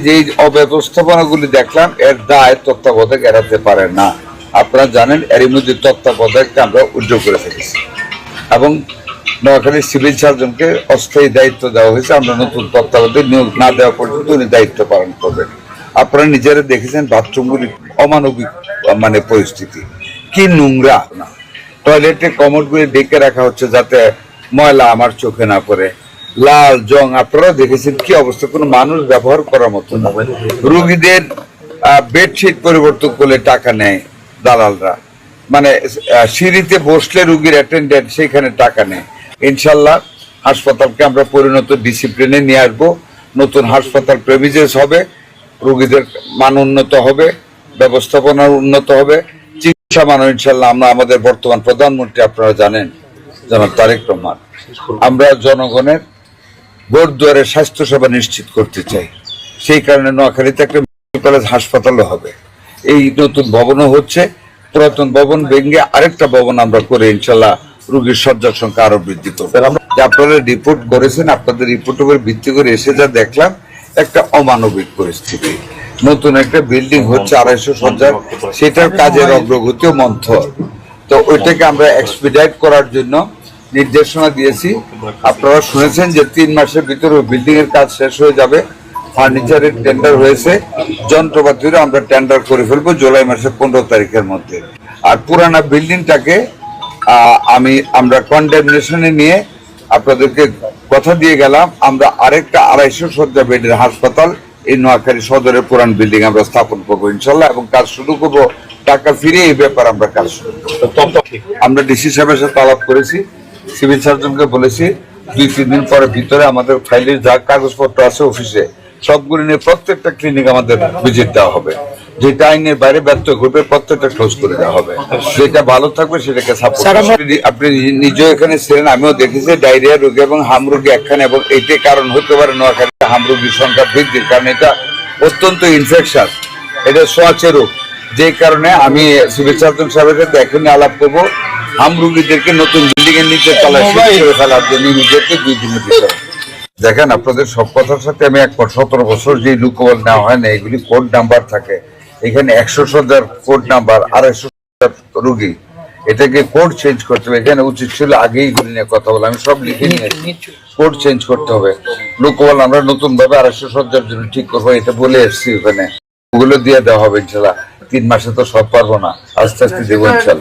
যে অব্যবস্থাপনাগুলি দেখলাম এর দায় তত্ত্বাবধায়ক এড়াতে পারে না। আপনারা জানেন এরই মধ্যে তত্ত্বাবধায়ককে আমরা উদ্যোগ করে থেকেছি এবং নোয়াখালী সিভিল সার্জনকে অস্থায়ী দায়িত্ব দেওয়া হয়েছে। আমরা নতুন তত্ত্বাবধায়ক নিয়োগ না দেওয়া পর্যন্ত উনি দায়িত্ব পালন করবেন। আপনারা নিজেরা দেখেছেন বাথরুমগুলি অমানবিক পরিস্থিতি, কি নোংরা। টয়লেটে কমোডগুলি ডেকে রাখা হচ্ছে যাতে ময়লা আমার চোখে না পড়ে। লাল জং আপনারা দেখেছেন কি অবস্থা, কোনো মানুষ ব্যবহার করার মতো না। রুগীদের বেডশিট পরিবর্তন করলে টাকা নেয় দালালরা, সিঁড়িতে বসলে রুগীর অ্যাটেন্ডেন্ট সেখানে টাকা নেয়। ইনশাল্লাহ হাসপাতালকে আমরা পরিণত ডিসিপ্লিনে নিয়ে আসবো। নতুন হাসপাতাল প্রেমিজেস হবে, রুগীদের মান উন্নত হবে, ব্যবস্থাপনা উন্নত হবে, চিকিৎসা মান ইনশাল্লাহ। আমরা আমাদের বর্তমান প্রধানমন্ত্রী আপনারা জানেন জনাব তারেক রহমান, আমরা জনগণের ভোট দুয়ারে স্বাস্থ্য সেবা নিশ্চিত করতে চাই। সেই কারণে নোয়াখালীতে একটা মেডিকেল হাসপাতালও হবে। এই নতুন ভবনও হচ্ছে, পুরাতন ভবন ভেঙে আরেকটা ভবন আমরা করে ইনশাল্লাহ রোগীর শয্যার সংখ্যা আরো বৃদ্ধি করবো। আপনারা রিপোর্ট করেছেন, আপনাদের রিপোর্টের উপর ভিত্তি করে এসে যা দেখলাম একটা অমানবিক পরিস্থিতি। নতুন একটা বিল্ডিং হচ্ছে 250 শয্যার, সেটার কাজের অগ্রগতিও মন্থর। তো ওইটাকে আমরা এক্সপিডাইট করার জন্য নির্দেশনা দিয়েছি। আপনারা শুনেছেন যে 3 মাসের ভিতরে বিল্ডিং এর কাজ শেষ হয়ে যাবে। ফার্নিচারের টেন্ডার হয়েছে, যন্ত্রপাতিরও আমরা টেন্ডার করে ফেলবো জুলাই মাসের 15 তারিখের মধ্যে। আর পুরানা বিল্ডিংটাকে আমরা কন্ডেমনেশনে নিয়ে আপনাদেরকে কথা দিয়ে গেলাম, আমরা আরেকটা 250 শয্যা বেডের হাসপাতাল এই নোয়াখালী সদরের পুরান বিল্ডিং আমরা স্থাপন করবো ইনশাল্লাহ, এবং কাজ শুরু করবো। টাকা ফিরে এই ব্যাপার আমরা কাজ শুরু করবো। আমরা ডিসি সাহেবের সাথে আলাপ করেছি, সিভিল সার্জনকে বলেছি 2-3 দিন পরে ভিতরে আমাদের ফাইলের যা কাগজপত্র আছে অফিসে সবগুলি নিয়ে প্রত্যেকটা ক্লিনিক আমাদের ভিজিট দেওয়া হবে। যেটা আইনের বাইরে ব্যর্থ করবে প্রত্যেকটা ক্লোজ করে দেওয়া হবে। যেটা ভালো থাকবে সেটাকে সাপোর্ট। আপনি নিজেও এখানে ছিলেন, আমিও দেখেছি ডায়রিয়া রোগী এবং হাম রোগী একখানে, এবং এইটাই কারণ হতে পারে নোয়াখালীতে হাম রোগীর সংখ্যা বৃদ্ধির, কারণ এটা অত্যন্ত ইনফেকশন, এটা ছোঁয়াচে রোগ। যে কারণে আমি সিভিল সার্জন সাহেবের সাথে এখনই আলাপ করবো হাম রোগীদেরকে নতুন বিল্ডিং এর নিচে তল্লাশি করে ফেলার জন্য ইমিডিয়েটলি 2 দিনের ভিতরে। দেখেন আপনাদের সব কথার সাথে আমি একবার 17 বছর যে লুকোবল নেওয়া হয় না, এগুলি কোড নাম্বার থাকে। এখানে 100 শয্যার কোড নাম্বার, 250 শয্যার রুগী, এটাকে কোড চেঞ্জ করতে হবে। এখানে উচিত ছিল আগেই এগুলি নিয়ে কথা বলা, আমি সব লিখে নিয়েছি। কোড চেঞ্জ করতে হবে। লুকোবল আমরা নতুন ভাবে 250 শয্যার জন্য ঠিক করবো, এটা বলে এসছি। ওখানে ওগুলো দিয়ে দেওয়া হবে ইনশাল্লাহ। 3 মাসে তো সব পারবো না, আস্তে আস্তে দেবো ইনশাল্লাহ।